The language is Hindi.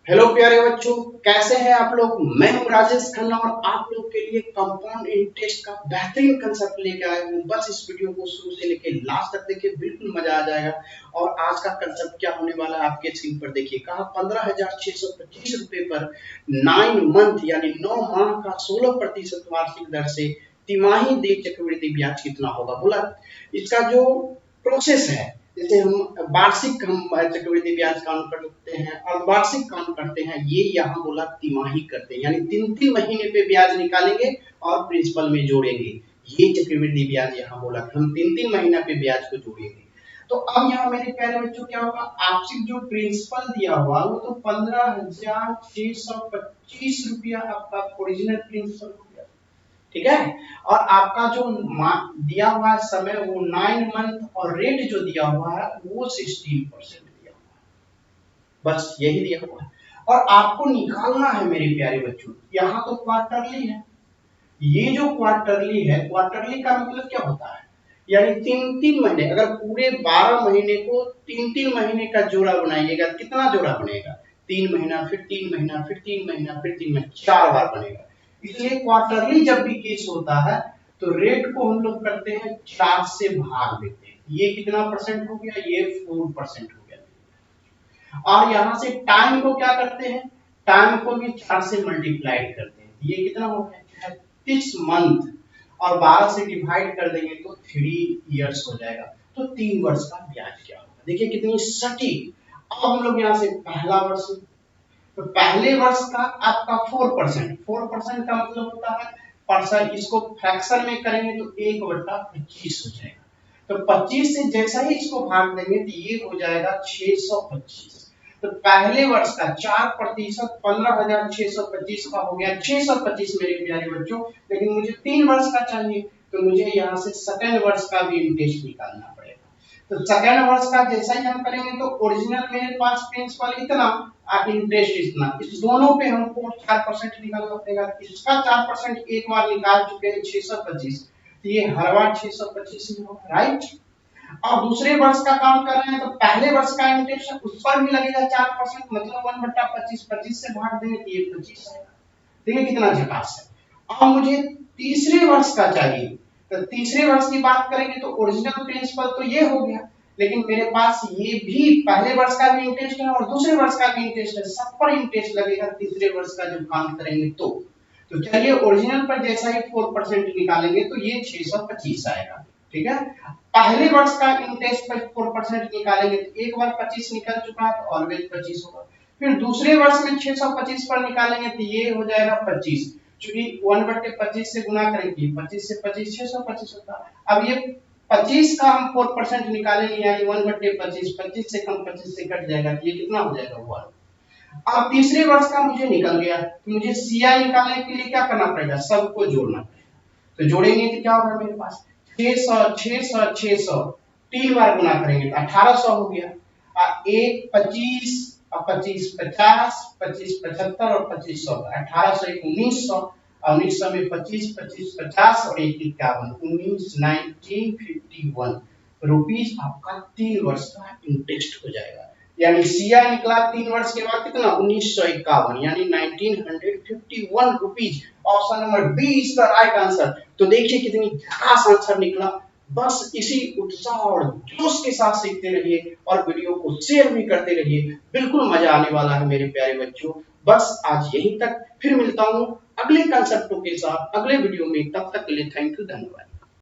हेलो प्यारे बच्चों, कैसे हैं आप लोग। मैं हूं राजेश खन्ना और आप लोग के लिए कंपाउंड इंटरेस्ट का बेहतरीन कंसेप्ट लेके आया हूं। बस इस वीडियो को शुरू से लेके लास्ट तक देखिए, बिल्कुल मजा आ जाएगा। और आज का कंसेप्ट क्या होने वाला है आपके स्क्रीन पर देखिए। कहा 15,625 रुपए पर 9 मंथ यानी 9 माह का 16% वार्षिक दर से तिमाही देय चक्रवृद्धि ब्याज कितना होगा। बोला इसका जो प्रोसेस है, जैसे हम वार्षिक हम चक्रवृद्धि ब्याज काउंट करते हैं और वार्षिक काउंट करते हैं, ये यहाँ बोला तिमाही करते हैं, यानी 3-3 महीने पे ब्याज निकालेंगे और प्रिंसिपल में जोड़ेंगे। ये चक्रवृद्धि ब्याज यहाँ बोला हम 3-3 महीना पे ब्याज को जोड़ेंगे। तो अब यहाँ मेरे प्यारे बच्चों क्या होगा, आपसे जो प्रिंसिपल दिया हुआ वो तो 15,625 रुपया आपका ओरिजिनल प्रिंसिपल हो गया, ठीक है। और आपका जो दिया हुआ है समय वो 9 मंथ और रेट जो दिया हुआ है वो 16% दिया हुआ है, बस यही दिया हुआ है। और आपको निकालना है मेरे प्यारे बच्चों, यहाँ तो क्वार्टरली है। ये जो क्वार्टरली है, क्वार्टरली का मतलब क्या होता है, यानी 3-3 महीने, अगर पूरे 12 महीने को 3-3 महीने का जोड़ा बनाइएगा, कितना जोड़ा बनेगा, 3 महीना फिर 3 महीना फिर 3 महीना फिर 3 महीना, 4 बार बनेगा। इसलिए क्वार्टरली जब भी केस होता है तो रेट को हम लोग करते हैं 4 से भाग देते हैं। ये कितना परसेंट हो गया, ये 4% हो गया। और यहां से टाइम को क्या करते हैं, टाइम को भी 4 से मल्टीप्लाइड करते हैं। ये कितना हो गया, 36 मंथ, और 12 से डिवाइड कर देंगे तो 3 इयर्स हो जाएगा। तो 3 वर्ष का ब्याज क्या होगा, देखिए कितनी सटीक। अब हम लोग यहाँ से पहला वर्ष, तो पहले वर्ष का आपका 4% का मतलब होता है परसेंट, इसको फ्रैक्शन में करेंगे तो 1/25 हो जाएगा। तो 25 से जैसा ही इसको भाग देंगे तो ये हो जाएगा 625। तो पहले वर्ष का 4%, 15,625 का हो गया 625 मेरे प्यारे बच्चों। लेकिन मुझे 3 वर्ष का चाहिए, तो मुझे यहाँ से सेकेंड वर्ष का भी इंटरेस्ट निकालना पड़ेगा। तो सेकेंड वर्ष का जैसा ही हम करेंगे तो ओरिजिनल मेरे पास प्रिंसिपल इतना, इंटरेस्ट इतना, इस दोनों पे हमको 4% निकालना पड़ेगा। इसका 4% एक बार निकाल चुके हैं 625, तो ये हर बार 625 ही होगा, राइट। और दूसरे वर्ष का काम कर रहे हैं तो पहले वर्ष का इंटरेस्ट उस पर भी लगेगा 4%, मतलब 1/25, 25 से भाग देंगे तो ये 25 आएगा। देखिए कितना झकास है। अब मुझे तीसरे वर्ष का चाहिए, तो तीसरे वर्ष की बात करेंगे तो ओरिजिनल प्रिंसिपल तो ये हो गया, लेकिन मेरे पास ये भी पहले वर्ष का भी इंटरेस्ट है और दूसरे वर्ष का भी इंटरेस्ट है, सब पर इंटरेस्ट लगेगा तीसरे वर्ष का जब काम करेंगे तो चलिए ओरिजिनल पर जैसा ही 4% निकालेंगे तो ये 625 आएगा, ठीक है। पहले वर्ष का इंटरेस्ट पर 4% निकालेंगे तो एक बार 25 निकल चुका है तो ऑलवेज 25 होगा। फिर दूसरे वर्ष में 625 पर निकालेंगे तो ये हो जाएगा 25, क्योंकि 1/25 से गुना करेंगे 25 से 25 625 होता है। अब ये 25 का हम 4% निकालेंगे यानी 1/25, 25 से कम 25 से कट जाएगा, ये कितना हो जाएगा 1। अब तीसरे वर्ष का मुझे निकल गया, तो मुझे सीआई निकालने के लिए क्या करना पड़ेगा, सबको जोड़ना पड़ेगा। तो जोड़ेंगे तो क्या होगा मेरे पास 600 600 600, 3 बार गुना करेंगे तो 1800 हो गया। और 1 25 और 25 50, 25 75 और 25 100, 1800 1 1900, और 1900 में 25 25 50 और 1 51, 1951 रुपीज आपका 3 वर्ष का इंटरेस्ट हो जाएगा। यानी सीआई निकला 3 वर्ष के बाद कितना 1951, यानी 1951 rupees. Option number B is the right answer. तो देखिए कितनी झकास आंसर निकला। बस इसी उत्साह और जोश के साथ सीखते रहिए और वीडियो को शेयर भी करते रहिए, बिल्कुल मजा आने वाला है मेरे प्यारे बच्चों। बस आज यहीं तक, फिर मिलता हूँ अगले कंसेप्टों के साथ अगले वीडियो में। तब तक के लिए थैंक यू, धन्यवाद।